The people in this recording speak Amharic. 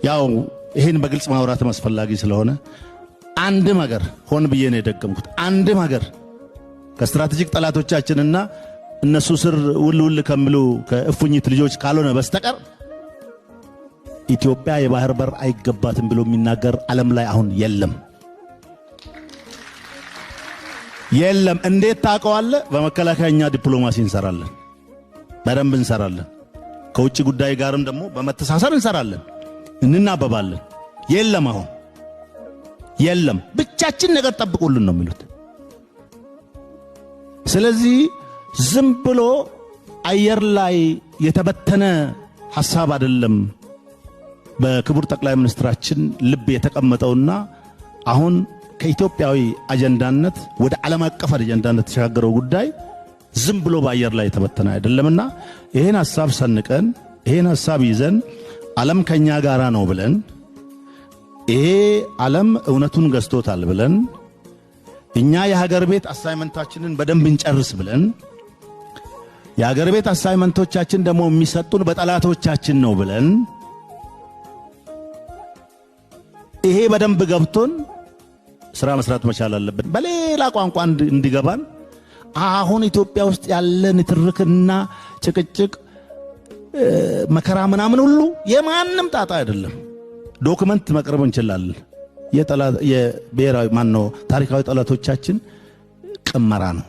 ያው ይሄን በግልጽ ማውራት ማስፈላጊ ስለሆነ አንድ ነገር ሆን ብዬ ነው የደገምኩት። አንድ ነገር ከስትራቴጂክ ጠላቶቻችንና እነሱ ስር ውል ከሚሉ ከእፉኝት ልጆች ካልሆነ በስተቀር ኢትዮጵያ የባህር በር አይገባትም ብሎ የሚናገር ዓለም ላይ አሁን የለም። እንዴት ታውቀዋለህ? በመከላከያኛ ዲፕሎማሲ እንሰራለን፣ በደንብ እንሰራለን። ከውጭ ጉዳይ ጋርም ደግሞ በመተሳሰር እንሰራለን፣ እንናበባለን። አሁን የለም፣ ብቻችን ነገር ጠብቁልን ነው የሚሉት። ስለዚህ ዝም ብሎ አየር ላይ የተበተነ ሐሳብ አይደለም በክቡር ጠቅላይ ሚኒስትራችን ልብ የተቀመጠውና አሁን ከኢትዮጵያዊ አጀንዳነት ወደ ዓለም አቀፍ አጀንዳነት ተሻገረው ጉዳይ ዝም ብሎ በአየር ላይ የተበተነ አይደለምና ይሄን ሐሳብ ሰንቀን ይሄን ሐሳብ ይዘን ዓለም ከኛ ጋራ ነው ብለን ይሄ ዓለም እውነቱን ገዝቶታል ብለን እኛ የሀገር ቤት አሳይመንታችንን በደንብ እንጨርስ ብለን የሀገር ቤት አሳይመንቶቻችን ደግሞ የሚሰጡን በጠላቶቻችን ነው ብለን ይሄ በደንብ ገብቶን ስራ መስራት መቻል አለብን። በሌላ ቋንቋ እንዲገባን አሁን ኢትዮጵያ ውስጥ ያለን ትርክና ጭቅጭቅ መከራ ምናምን ሁሉ የማንም ጣጣ አይደለም። ዶክመንት መቅረብ እንችላለን። የብሔራዊ ታሪካዊ ጠላቶቻችን ቅመራ ነው።